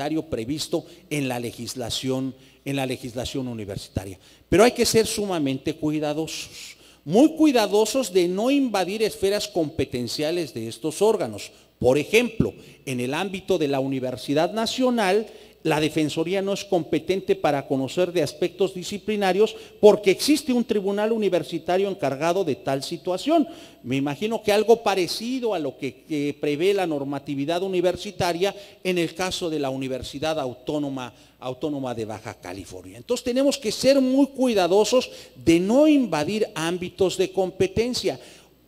universitario previsto en la legislación universitaria. Pero hay que ser sumamente cuidadosos, muy cuidadosos de no invadir esferas competenciales de estos órganos. Por ejemplo, en el ámbito de la Universidad Nacional, la Defensoría no es competente para conocer de aspectos disciplinarios porque existe un tribunal universitario encargado de tal situación. Me imagino que algo parecido a lo que prevé la normatividad universitaria en el caso de la Universidad Autónoma de Baja California. Entonces tenemos que ser muy cuidadosos de no invadir ámbitos de competencia.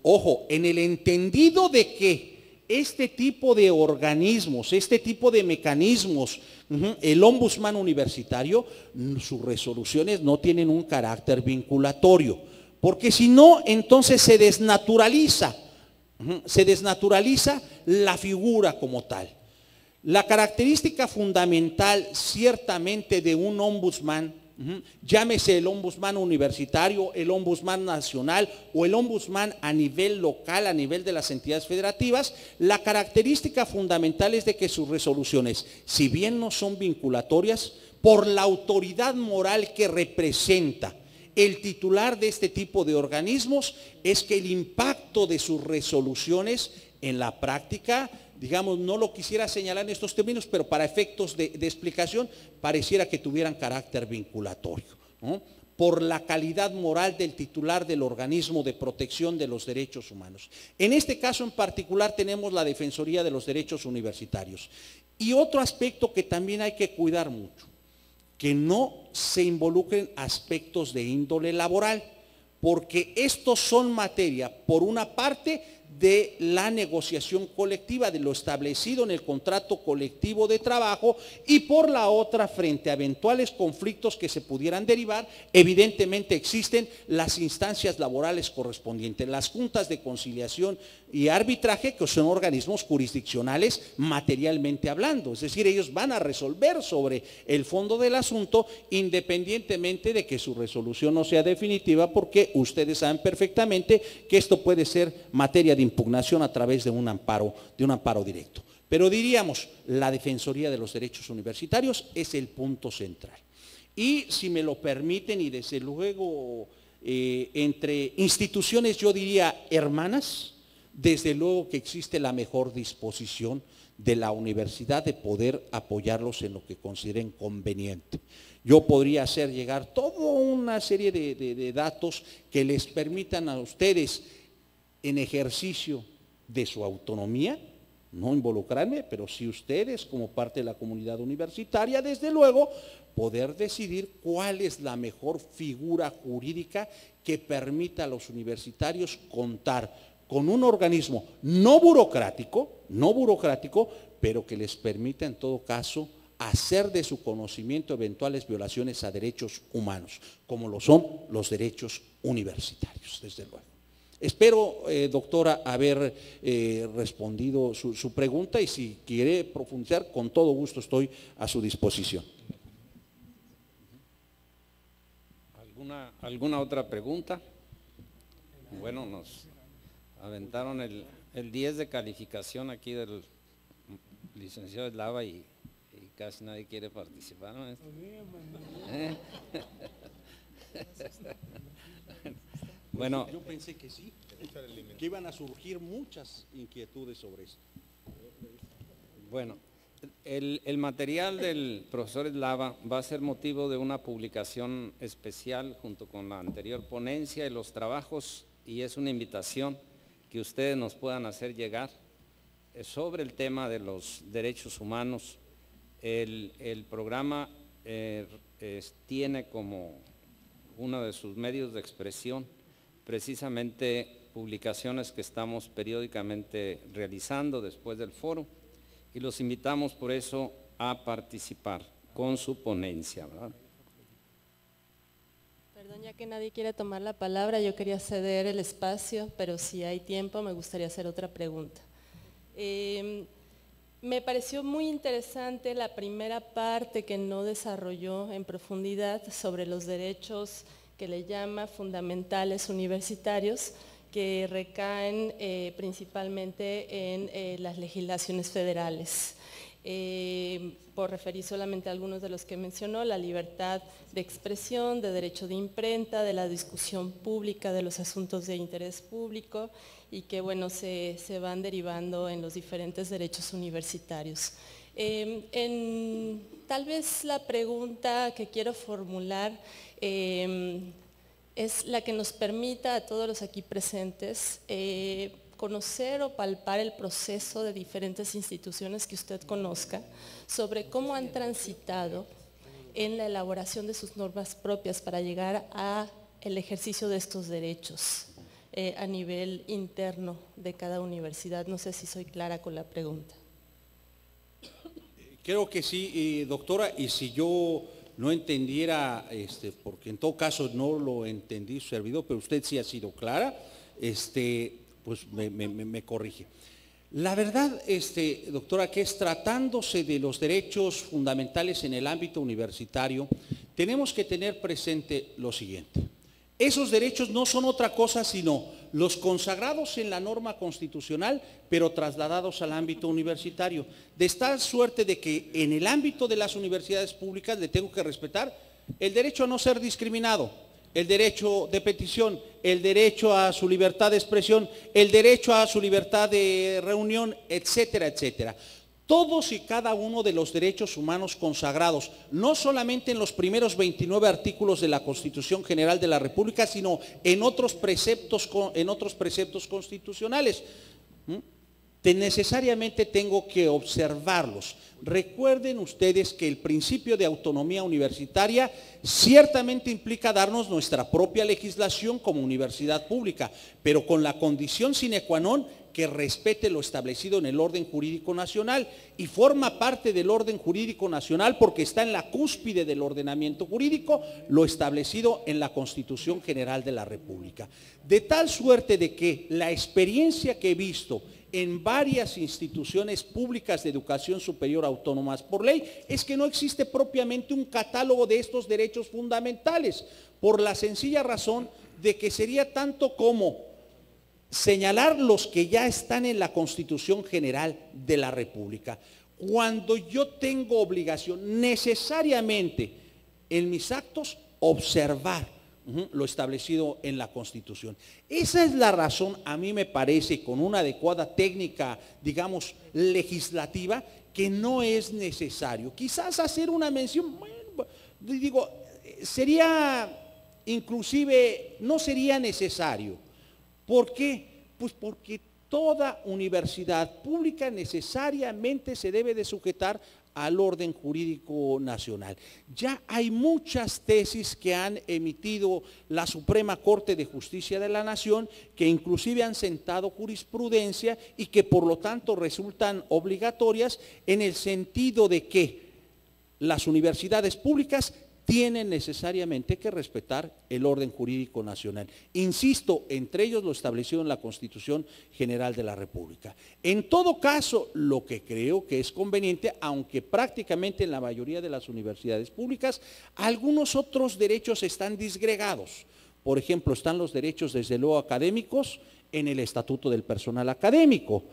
Ojo, en el entendido de que este tipo de organismos, este tipo de mecanismos, el ombudsman universitario, sus resoluciones no tienen un carácter vinculatorio, porque si no, entonces se desnaturaliza la figura como tal. La característica fundamental ciertamente de un ombudsman, llámese el ombudsman universitario, el ombudsman nacional o el ombudsman a nivel local, a nivel de las entidades federativas, la característica fundamental es de que sus resoluciones, si bien no son vinculatorias, por la autoridad moral que representa el titular de este tipo de organismos, es que el impacto de sus resoluciones en la práctica, digamos, no lo quisiera señalar en estos términos, pero para efectos de explicación, pareciera que tuvieran carácter vinculatorio, ¿no? Por la calidad moral del titular del organismo de protección de los derechos humanos. En este caso en particular tenemos la Defensoría de los Derechos Universitarios. Y otro aspecto que también hay que cuidar mucho, que no se involucren aspectos de índole laboral, porque estos son materia, por una parte, de la negociación colectiva, de lo establecido en el contrato colectivo de trabajo, y por la otra, frente a eventuales conflictos que se pudieran derivar, evidentemente existen las instancias laborales correspondientes, las juntas de conciliación y arbitraje, que son organismos jurisdiccionales materialmente hablando, es decir, ellos van a resolver sobre el fondo del asunto, independientemente de que su resolución no sea definitiva, porque ustedes saben perfectamente que esto puede ser materia de impugnación a través de un amparo directo. Pero diríamos, la Defensoría de los Derechos Universitarios es el punto central. Y si me lo permiten, y desde luego entre instituciones, yo diría hermanas, desde luego que existe la mejor disposición de la universidad de poder apoyarlos en lo que consideren conveniente. Yo podría hacer llegar toda una serie de datos que les permitan a ustedes, en ejercicio de su autonomía, no involucrarme, pero sí ustedes como parte de la comunidad universitaria, desde luego, poder decidir cuál es la mejor figura jurídica que permita a los universitarios contar con un organismo no burocrático, pero que les permita en todo caso hacer de su conocimiento eventuales violaciones a derechos humanos, como lo son los derechos universitarios, desde luego. Espero, doctora, haber respondido su pregunta, y si quiere profundizar, con todo gusto estoy a su disposición. ¿Alguna otra pregunta? Bueno, nos aventaron el 10 de calificación aquí del licenciado Eslava y casi nadie quiere participar, ¿no? Bueno, yo pensé que sí, que iban a surgir muchas inquietudes sobre esto. Bueno, el material del profesor Eslava va a ser motivo de una publicación especial junto con la anterior ponencia y los trabajos, y es una invitación que ustedes nos puedan hacer llegar sobre el tema de los derechos humanos. El programa tiene como uno de sus medios de expresión precisamente publicaciones que estamos periódicamente realizando después del foro, y los invitamos por eso a participar con su ponencia, ¿verdad? Perdón, ya que nadie quiere tomar la palabra, yo quería ceder el espacio, pero si hay tiempo me gustaría hacer otra pregunta. Me pareció muy interesante la primera parte que no desarrolló en profundidad sobre los derechos que le llama fundamentales universitarios, que recaen principalmente en las legislaciones federales. por referir solamente a algunos de los que mencionó, la libertad de expresión, de derecho de imprenta, de la discusión pública de los asuntos de interés público y que bueno, se van derivando en los diferentes derechos universitarios. Tal vez la pregunta que quiero formular es la que nos permita a todos los aquí presentes conocer o palpar el proceso de diferentes instituciones que usted conozca sobre cómo han transitado en la elaboración de sus normas propias para llegar a el ejercicio de estos derechos a nivel interno de cada universidad. No sé si soy clara con la pregunta. Creo que sí, doctora, y si yo no entendiera, porque en todo caso no lo entendí su servidor, pero usted sí ha sido clara, pues me corrige. La verdad, doctora, que es tratándose de los derechos fundamentales en el ámbito universitario, tenemos que tener presente lo siguiente. Esos derechos no son otra cosa sino los consagrados en la norma constitucional, pero trasladados al ámbito universitario. De tal suerte de que en el ámbito de las universidades públicas le tengo que respetar el derecho a no ser discriminado, el derecho de petición, el derecho a su libertad de expresión, el derecho a su libertad de reunión, etcétera, etcétera. Todos y cada uno de los derechos humanos consagrados, no solamente en los primeros 29 artículos de la Constitución General de la República, sino en otros preceptos constitucionales. Necesariamente tengo que observarlos. Recuerden ustedes que el principio de autonomía universitaria ciertamente implica darnos nuestra propia legislación como universidad pública, pero con la condición sine qua non que respete lo establecido en el orden jurídico nacional y forma parte del orden jurídico nacional porque está en la cúspide del ordenamiento jurídico lo establecido en la Constitución General de la República. De tal suerte de que la experiencia que he visto en varias instituciones públicas de educación superior autónomas por ley es que no existe propiamente un catálogo de estos derechos fundamentales, por la sencilla razón de que sería tanto como señalar los que ya están en la Constitución General de la República. Cuando yo tengo obligación necesariamente en mis actos observar lo establecido en la Constitución. Esa es la razón, a mí me parece, con una adecuada técnica, digamos, legislativa, que no es necesario. Quizás hacer una mención, bueno, digo, sería, inclusive, no sería necesario. ¿Por qué? Pues porque toda universidad pública necesariamente se debe de sujetar al orden jurídico nacional. Ya hay muchas tesis que han emitido la Suprema Corte de Justicia de la Nación que inclusive han sentado jurisprudencia y que por lo tanto resultan obligatorias en el sentido de que las universidades públicas tienen necesariamente que respetar el orden jurídico nacional. Insisto, entre ellos lo establecido en la Constitución General de la República. En todo caso, lo que creo que es conveniente, aunque prácticamente en la mayoría de las universidades públicas, algunos otros derechos están disgregados. Por ejemplo, están los derechos, desde luego, académicos en el Estatuto del Personal Académico.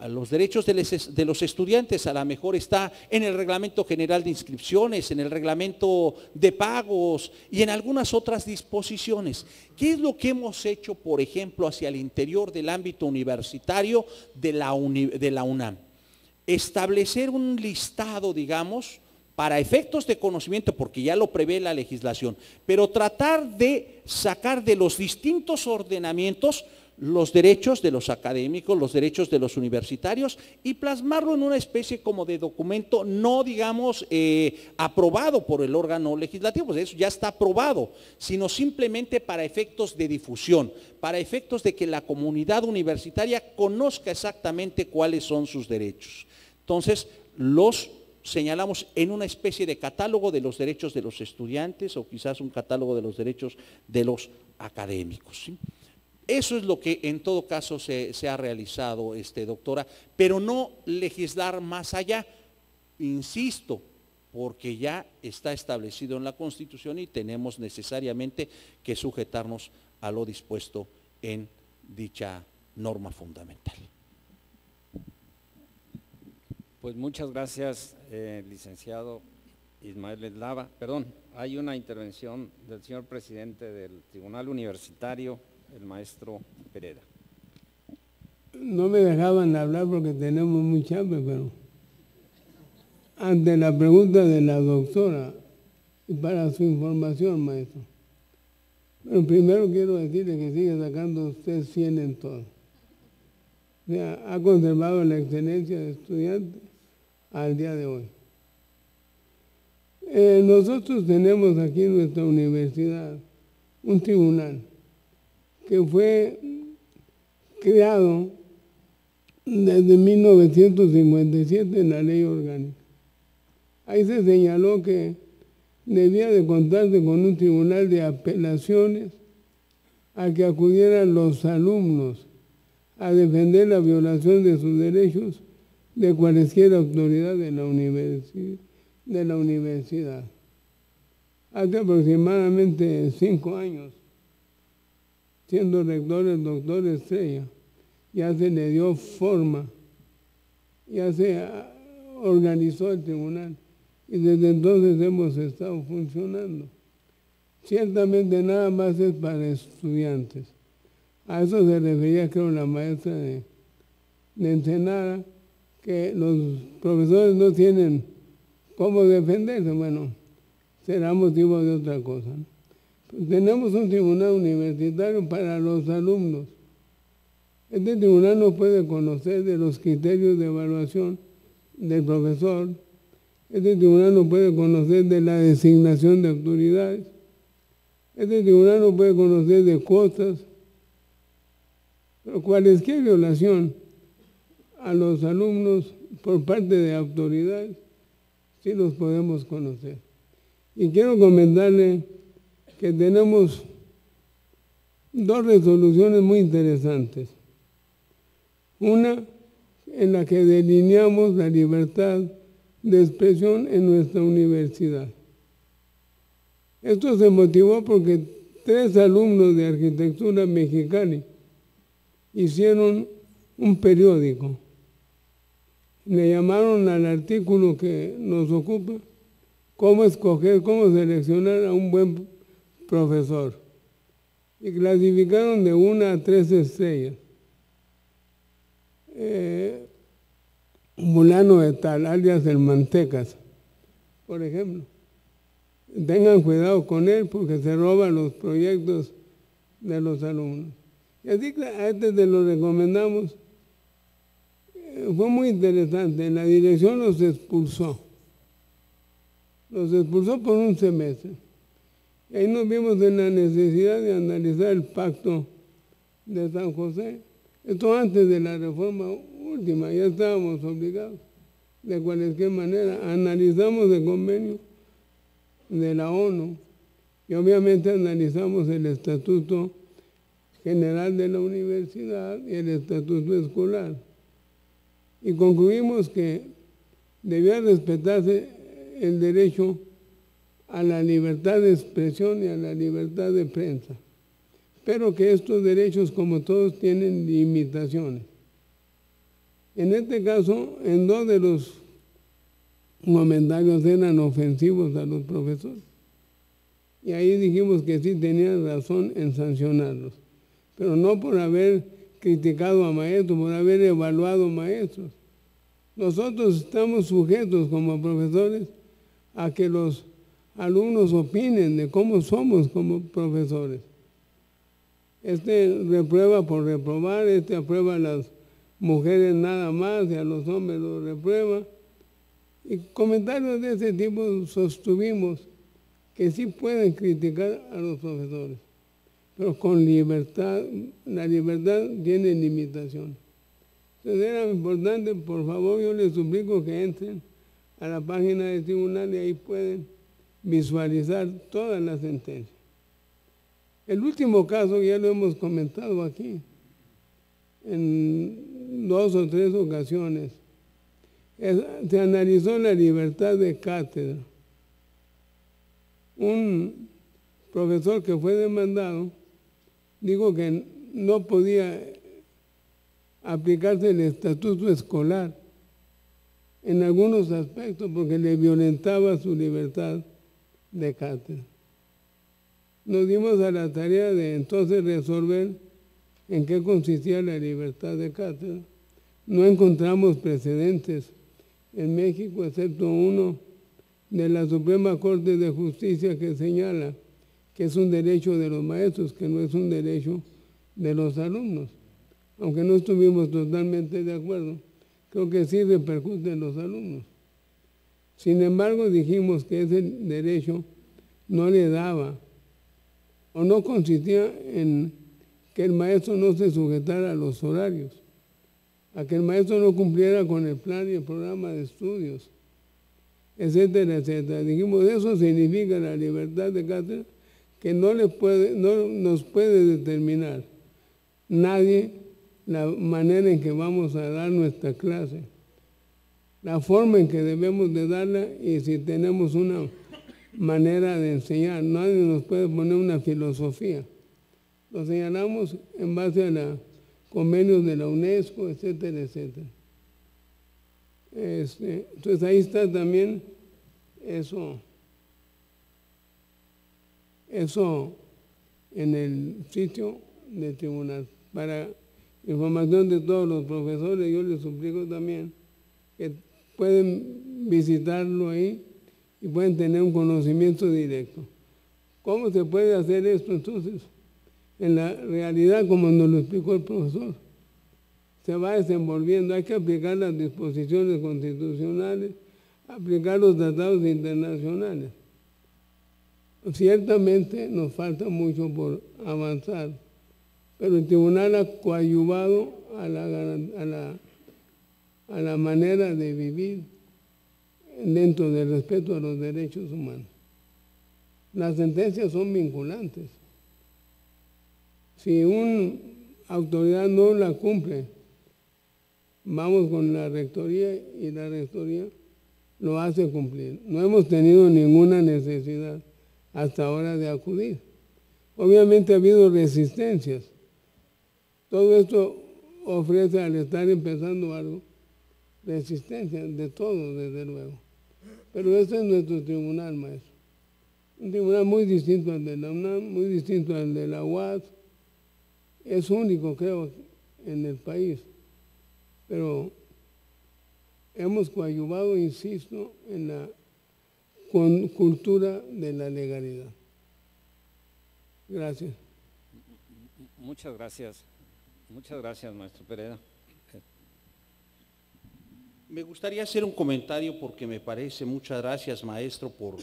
Los derechos de los estudiantes a lo mejor está en el Reglamento General de Inscripciones, en el Reglamento de Pagos y en algunas otras disposiciones. ¿Qué es lo que hemos hecho, por ejemplo, hacia el interior del ámbito universitario de la UNAM? Establecer un listado, digamos, para efectos de conocimiento, porque ya lo prevé la legislación, pero tratar de sacar de los distintos ordenamientos los derechos de los académicos, los derechos de los universitarios y plasmarlo en una especie como de documento no, digamos, aprobado por el órgano legislativo, pues eso ya está aprobado, sino simplemente para efectos de difusión, para efectos de que la comunidad universitaria conozca exactamente cuáles son sus derechos. Entonces, los señalamos en una especie de catálogo de los derechos de los estudiantes o quizás un catálogo de los derechos de los académicos, ¿sí? Eso es lo que en todo caso se ha realizado, doctora, pero no legislar más allá, insisto, porque ya está establecido en la Constitución y tenemos necesariamente que sujetarnos a lo dispuesto en dicha norma fundamental. Pues muchas gracias, licenciado Ismael Eslava. Perdón, hay una intervención del señor presidente del Tribunal Universitario, el maestro Pereda. No me dejaban hablar porque tenemos mucha hambre, pero ante la pregunta de la doctora, y para su información, maestro, pero primero quiero decirle que sigue sacando usted 100 en todo. O sea, ha conservado la excelencia de estudiante al día de hoy. Nosotros tenemos aquí en nuestra universidad un tribunal que fue creado desde 1957 en la ley orgánica. Ahí se señaló que debía de contarse con un tribunal de apelaciones al que acudieran los alumnos a defender la violación de sus derechos de cualquier autoridad de la universidad. Hace aproximadamente 5 años, siendo rector el doctor Estrella, ya se le dio forma, ya se organizó el tribunal y desde entonces hemos estado funcionando. Ciertamente nada más es para estudiantes. A eso se refería, creo, la maestra de Ensenada, que los profesores no tienen cómo defenderse. Bueno, será motivo de otra cosa, ¿no? Pues tenemos un tribunal universitario para los alumnos. Este tribunal no puede conocer de los criterios de evaluación del profesor. Este tribunal no puede conocer de la designación de autoridades. Este tribunal no puede conocer de cuotas. Pero cualquier violación a los alumnos por parte de autoridades, sí los podemos conocer. Y quiero comentarle que tenemos 2 resoluciones muy interesantes. Una en la que delineamos la libertad de expresión en nuestra universidad. Esto se motivó porque 3 alumnos de arquitectura mexicana hicieron un periódico. Le llamaron al artículo que nos ocupa cómo escoger, cómo seleccionar a un buen profesor. Y clasificaron de 1 a 3 estrellas. Fulano de tal, alias el Mantecas, por ejemplo. Tengan cuidado con él porque se roban los proyectos de los alumnos. Y así a este te lo recomendamos. Fue muy interesante. La dirección los expulsó. Los expulsó por un semestre. Y ahí nos vimos en la necesidad de analizar el pacto de San José. Esto antes de la reforma última, ya estábamos obligados. De cualquier manera, analizamos el convenio de la ONU y obviamente analizamos el Estatuto General de la Universidad y el Estatuto Escolar. Y concluimos que debía respetarse el derecho a la libertad de expresión y a la libertad de prensa, pero que estos derechos, como todos, tienen limitaciones. En este caso, en 2 de los comentarios eran ofensivos a los profesores. Y ahí dijimos que sí tenían razón en sancionarlos, pero no por haber criticado a maestros, por haber evaluado maestros. Nosotros estamos sujetos como profesores a que los alumnos opinen de cómo somos como profesores. Este reprueba por reprobar, este aprueba a las mujeres nada más y a los hombres los reprueba. Y comentarios de ese tipo sostuvimos que sí pueden criticar a los profesores, pero con libertad. La libertad tiene limitaciones. Entonces era importante, por favor, yo les suplico que entren a la página del tribunal y ahí pueden visualizar todas las sentencias. El último caso ya lo hemos comentado aquí en 2 o 3 ocasiones. Se analizó la libertad de cátedra. Un profesor que fue demandado dijo que no podía aplicarse el estatuto escolar en algunos aspectos porque le violentaba su libertad de cátedra. Nos dimos a la tarea de entonces resolver en qué consistía la libertad de cátedra. No encontramos precedentes en México, excepto uno de la Suprema Corte de Justicia que señala que es un derecho de los maestros, que no es un derecho de los alumnos. Aunque no estuvimos totalmente de acuerdo, creo que sí repercute en los alumnos. Sin embargo, dijimos que ese derecho no le daba o no consistía en que el maestro no se sujetara a los horarios, a que el maestro no cumpliera con el plan y el programa de estudios, etcétera, etcétera. Dijimos, eso significa la libertad de cátedra, que no nos puede determinar nadie la manera en que vamos a dar nuestra clase, la forma en que debemos de darla y si tenemos una manera de enseñar. Nadie nos puede poner una filosofía. Lo señalamos en base a los convenios de la UNESCO, etcétera, etcétera. Entonces ahí está también eso en el sitio del tribunal. Para información de todos los profesores, yo les suplico también que pueden visitarlo ahí y pueden tener un conocimiento directo. ¿Cómo se puede hacer esto entonces? En la realidad, como nos lo explicó el profesor, se va desenvolviendo. Hay que aplicar las disposiciones constitucionales, aplicar los tratados internacionales. Ciertamente nos falta mucho por avanzar, pero el tribunal ha coadyuvado a la manera de vivir dentro del respeto a los derechos humanos. Las sentencias son vinculantes. Si una autoridad no la cumple, vamos con la rectoría y la rectoría lo hace cumplir. No hemos tenido ninguna necesidad hasta ahora de acudir. Obviamente ha habido resistencias. Todo esto ofrece, al estar empezando algo, resistencia de todo, desde luego. Pero este es nuestro tribunal, maestro. Un tribunal muy distinto al de la UNAM, muy distinto al de la UAS. Es único, creo, en el país. Pero hemos coadyuvado, insisto, en la cultura de la legalidad. Gracias. Muchas gracias. Muchas gracias, maestro Pereda. Me gustaría hacer un comentario porque me parece, muchas gracias maestro por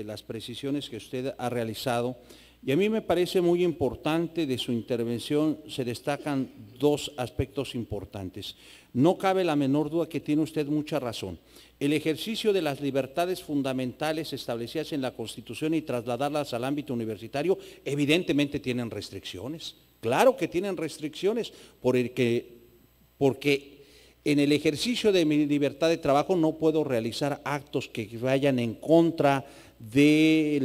las precisiones que usted ha realizado. Y a mí me parece muy importante de su intervención, se destacan dos aspectos importantes. No cabe la menor duda que tiene usted mucha razón. El ejercicio de las libertades fundamentales establecidas en la Constitución y trasladarlas al ámbito universitario, evidentemente tienen restricciones. Claro que tienen restricciones, porque en el ejercicio de mi libertad de trabajo no puedo realizar actos que vayan en contra de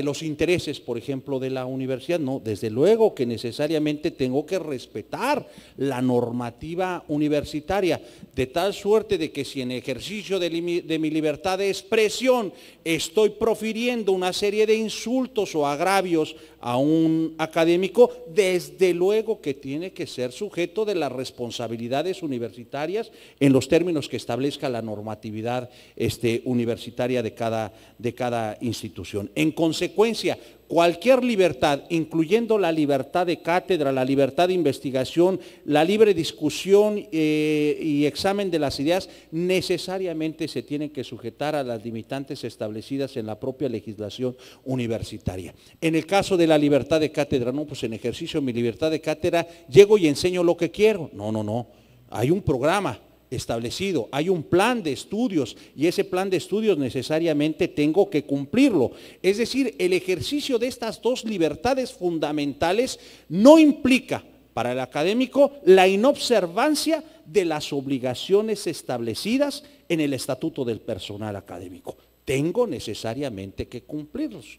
los intereses, por ejemplo, de la universidad. No, desde luego que necesariamente tengo que respetar la normativa universitaria, de tal suerte de que si en ejercicio de mi libertad de expresión estoy profiriendo una serie de insultos o agravios a un académico, desde luego que tiene que ser sujeto de las responsabilidades universitarias en los términos que establezca la normatividad universitaria de cada institución. En consecuencia, cualquier libertad, incluyendo la libertad de cátedra, la libertad de investigación, la libre discusión y examen de las ideas, necesariamente se tienen que sujetar a las limitantes establecidas en la propia legislación universitaria. En el caso de la libertad de cátedra, no, pues en ejercicio de mi libertad de cátedra llego y enseño lo que quiero. No. Hay un programa establecido, hay un plan de estudios y ese plan de estudios necesariamente tengo que cumplirlo. Es decir, el ejercicio de estas dos libertades fundamentales no implica para el académico la inobservancia de las obligaciones establecidas en el estatuto del personal académico. Tengo necesariamente que cumplirlos.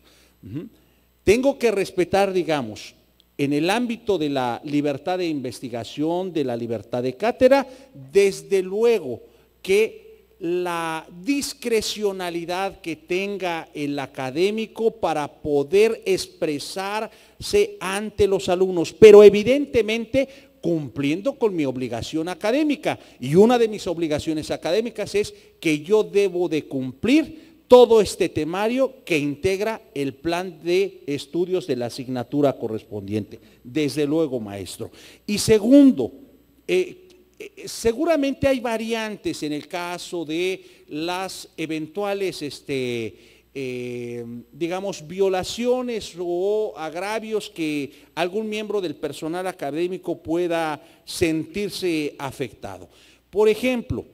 Tengo que respetar, digamos, En el ámbito de la libertad de investigación, de la libertad de cátedra, desde luego que la discrecionalidad que tenga el académico para poder expresarse ante los alumnos, pero evidentemente cumpliendo con mi obligación académica. Y una de mis obligaciones académicas es que yo debo de cumplir todo este temario que integra el plan de estudios de la asignatura correspondiente. Desde luego, maestro. Y segundo, seguramente hay variantes en el caso de las eventuales, digamos, violaciones o agravios que algún miembro del personal académico pueda sentirse afectado. Por ejemplo,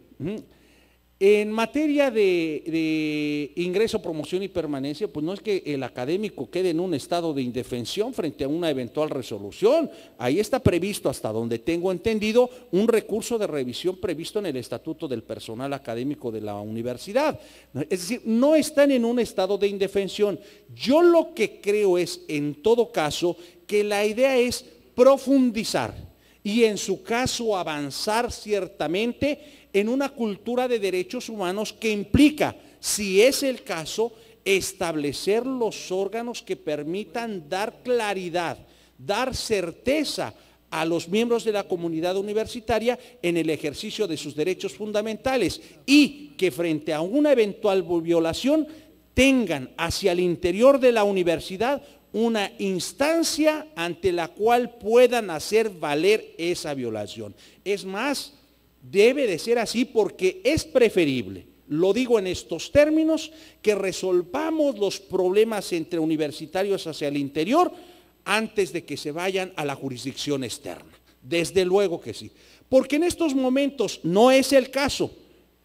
en materia de ingreso, promoción y permanencia, pues no es que el académico quede en un estado de indefensión frente a una eventual resolución. Ahí está previsto, hasta donde tengo entendido, un recurso de revisión previsto en el Estatuto del Personal Académico de la Universidad. Es decir, no están en un estado de indefensión. Yo lo que creo es, en todo caso, que la idea es profundizar y en su caso avanzar ciertamente en una cultura de derechos humanos que implica, si es el caso, establecer los órganos que permitan dar claridad, dar certeza a los miembros de la comunidad universitaria en el ejercicio de sus derechos fundamentales y que frente a una eventual violación tengan hacia el interior de la universidad una instancia ante la cual puedan hacer valer esa violación. Es más, debe de ser así porque es preferible, lo digo en estos términos, que resolvamos los problemas entre universitarios hacia el interior antes de que se vayan a la jurisdicción externa. Desde luego que sí, porque en estos momentos no es el caso,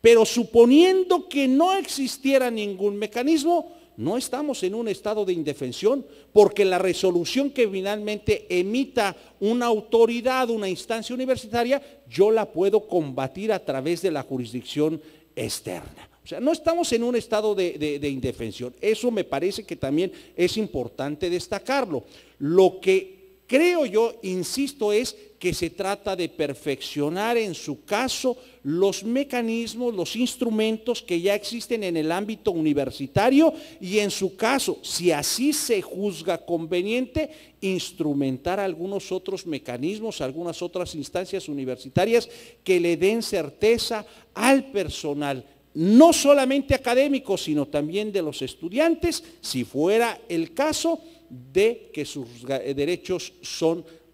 pero suponiendo que no existiera ningún mecanismo, no estamos en un estado de indefensión, porque la resolución que finalmente emita una autoridad, una instancia universitaria, yo la puedo combatir a través de la jurisdicción externa. O sea, no estamos en un estado de indefensión. Eso me parece que también es importante destacarlo. Lo que creo yo, insisto, es que se trata de perfeccionar en su caso los mecanismos, los instrumentos que ya existen en el ámbito universitario y en su caso, si así se juzga conveniente, instrumentar algunos otros mecanismos, algunas otras instancias universitarias que le den certeza al personal, no solamente académico, sino también de los estudiantes, si fuera el caso, de que sus derechos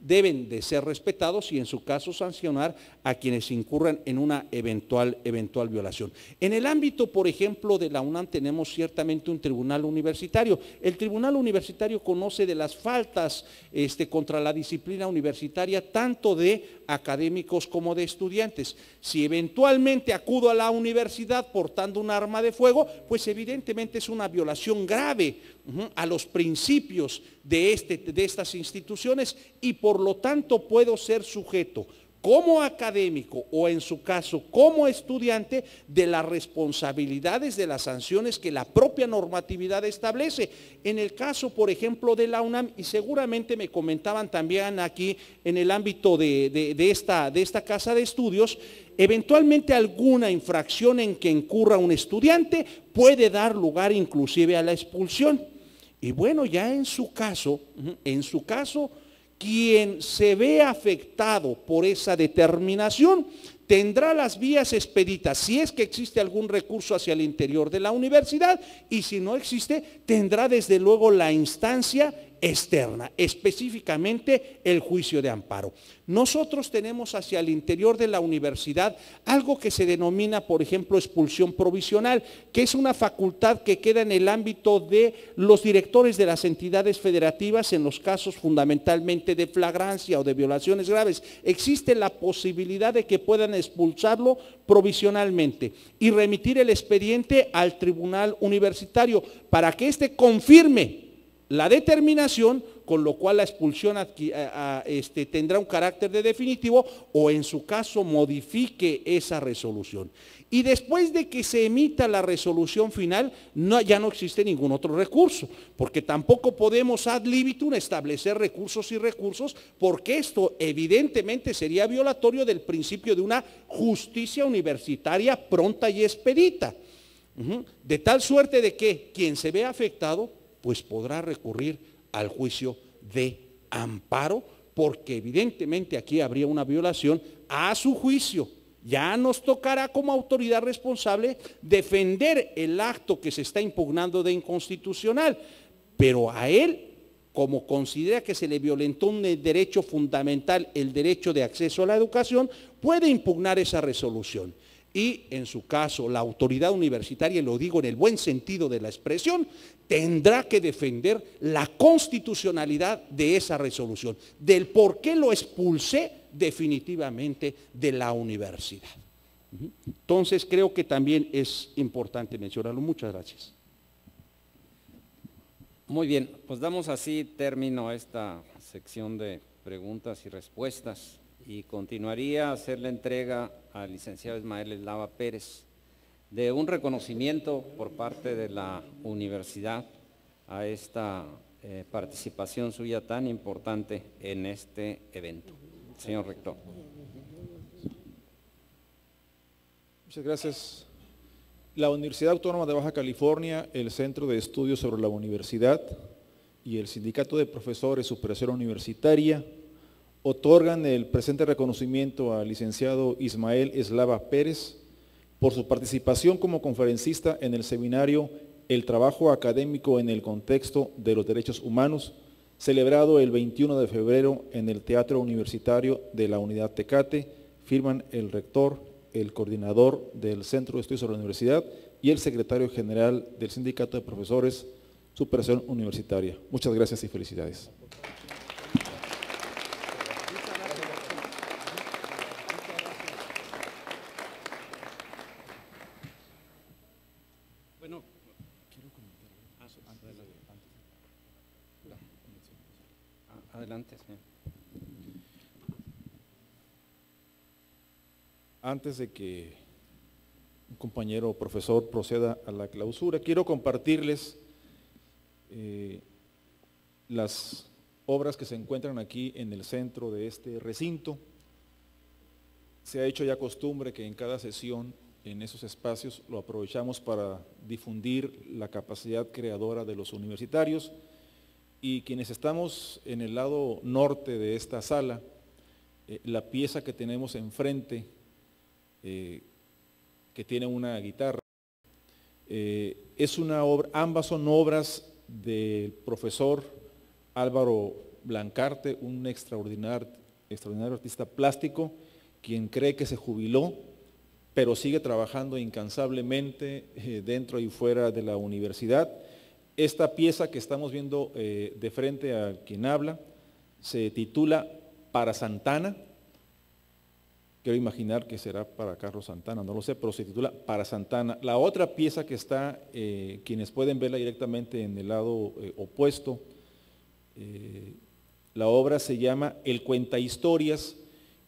deben de ser respetados y en su caso sancionar a quienes incurran en una eventual violación. En el ámbito, por ejemplo, de la UNAM tenemos ciertamente un tribunal universitario. El tribunal universitario conoce de las faltas contra la disciplina universitaria tanto de académicos como de estudiantes. Si eventualmente acudo a la universidad portando un arma de fuego, pues evidentemente es una violación grave a los principios de estas instituciones y por lo tanto puedo ser sujeto como académico o en su caso como estudiante de las responsabilidades de las sanciones que la propia normatividad establece. En el caso, por ejemplo, de la UNAM, y seguramente me comentaban también aquí en el ámbito de esta casa de estudios, eventualmente alguna infracción en que incurra un estudiante puede dar lugar inclusive a la expulsión. Y bueno, ya en su caso, quien se ve afectado por esa determinación tendrá las vías expeditas, si es que existe algún recurso hacia el interior de la universidad, y si no existe, tendrá desde luego la instancia externa, específicamente el juicio de amparo. Nosotros tenemos hacia el interior de la universidad algo que se denomina, por ejemplo, expulsión provisional, que es una facultad que queda en el ámbito de los directores de las entidades federativas en los casos fundamentalmente de flagrancia o de violaciones graves. Existe la posibilidad de que puedan expulsarlo provisionalmente y remitir el expediente al tribunal universitario para que éste confirme la determinación, con lo cual la expulsión tendrá un carácter de definitivo, o en su caso modifique esa resolución. Y después de que se emita la resolución final, ya no existe ningún otro recurso, porque tampoco podemos ad libitum establecer recursos y recursos, porque esto evidentemente sería violatorio del principio de una justicia universitaria pronta y expedita. De tal suerte de que quien se ve afectado, pues podrá recurrir al juicio de amparo, porque evidentemente aquí habría una violación a su juicio. Ya nos tocará como autoridad responsable defender el acto que se está impugnando de inconstitucional, pero a él, como considera que se le violentó un derecho fundamental, el derecho de acceso a la educación, puede impugnar esa resolución. Y en su caso, la autoridad universitaria, y lo digo en el buen sentido de la expresión, tendrá que defender la constitucionalidad de esa resolución, del por qué lo expulsé definitivamente de la universidad. Entonces creo que también es importante mencionarlo. Muchas gracias. Muy bien, pues damos así término a esta sección de preguntas y respuestas y continuaría a hacer la entrega al licenciado Ismael Eslava Pérez de un reconocimiento por parte de la universidad a esta participación suya tan importante en este evento. Señor rector. Muchas gracias. La Universidad Autónoma de Baja California, el Centro de Estudios sobre la Universidad y el Sindicato de Profesores Superación Universitaria otorgan el presente reconocimiento al licenciado Ismael Eslava Pérez por su participación como conferencista en el seminario El trabajo académico en el contexto de los derechos humanos, celebrado el 21 de febrero en el Teatro Universitario de la Unidad Tecate. Firman el rector, el coordinador del Centro de Estudios sobre la Universidad y el secretario general del Sindicato de Profesores Superación Universitaria. Muchas gracias y felicidades. Bueno, quiero comentar. Adelante, señor. Antes de que un compañero profesor proceda a la clausura, quiero compartirles las obras que se encuentran aquí en el centro de este recinto. Se ha hecho ya costumbre que en cada sesión, en esos espacios, lo aprovechamos para difundir la capacidad creadora de los universitarios, y quienes estamos en el lado norte de esta sala, la pieza que tenemos enfrente, que tiene una guitarra, es una obra, ambas son obras del profesor Álvaro Blancarte, un extraordinario artista plástico, quien cree que se jubiló, pero sigue trabajando incansablemente dentro y fuera de la universidad. Esta pieza que estamos viendo de frente a quien habla se titula Para Santana. Quiero imaginar que será para Carlos Santana, no lo sé, pero se titula Para Santana. La otra pieza que está, quienes pueden verla directamente en el lado opuesto, la obra se llama El Cuentahistorias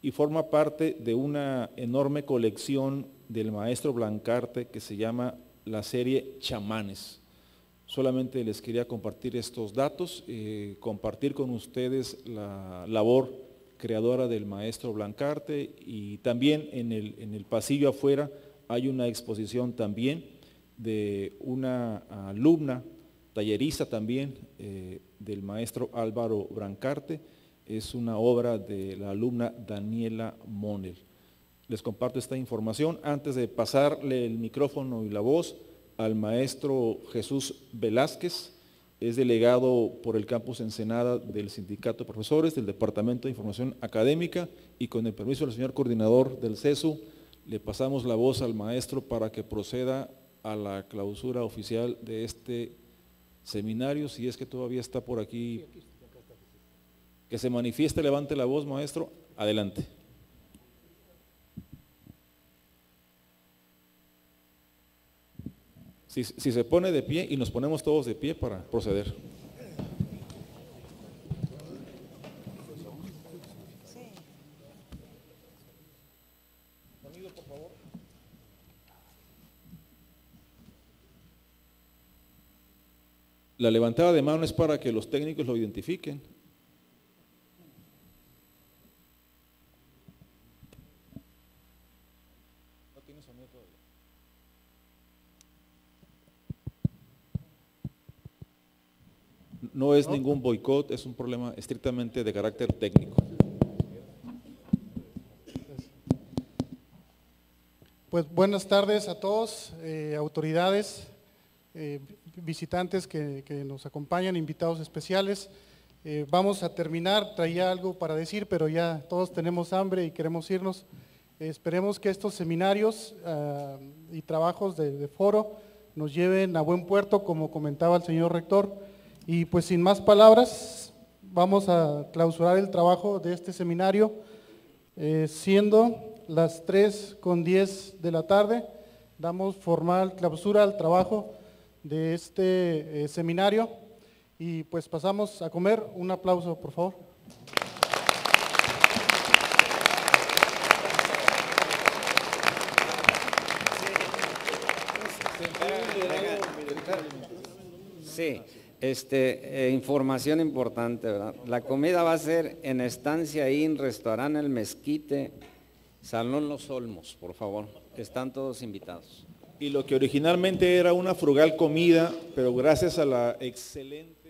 y forma parte de una enorme colección del maestro Blancarte que se llama la serie Chamanes. Solamente les quería compartir estos datos, compartir con ustedes la labor creadora del maestro Blancarte, y también en el pasillo afuera hay una exposición también de una alumna, tallerista también, del maestro Álvaro Blancarte. Es una obra de la alumna Daniela Monel. Les comparto esta información antes de pasarle el micrófono y la voz al maestro Jesús Velázquez. Es delegado por el campus Ensenada del Sindicato de Profesores del Departamento de Información Académica, y con el permiso del señor coordinador del CESU, le pasamos la voz al maestro para que proceda a la clausura oficial de este seminario, si es que todavía está por aquí. Que se manifieste, levante la voz, maestro. Adelante. Si se pone de pie, y nos ponemos todos de pie para proceder. La levantada de mano es para que los técnicos lo identifiquen. No es ningún boicot, es un problema estrictamente de carácter técnico. Pues buenas tardes a todos, autoridades, visitantes que nos acompañan, invitados especiales. Vamos a terminar, traía algo para decir, pero ya todos tenemos hambre y queremos irnos. Esperemos que estos seminarios y trabajos de foro nos lleven a buen puerto, como comentaba el señor rector. Y pues sin más palabras, vamos a clausurar el trabajo de este seminario, siendo las 3:10 de la tarde. Damos formal clausura al trabajo de este seminario y pues pasamos a comer. Un aplauso, por favor. Sí, información importante, ¿verdad? La comida va a ser en Estancia Inn, Restaurante El Mezquite, Salón Los Olmos, por favor. Están todos invitados. Y lo que originalmente era una frugal comida, pero gracias a la excelente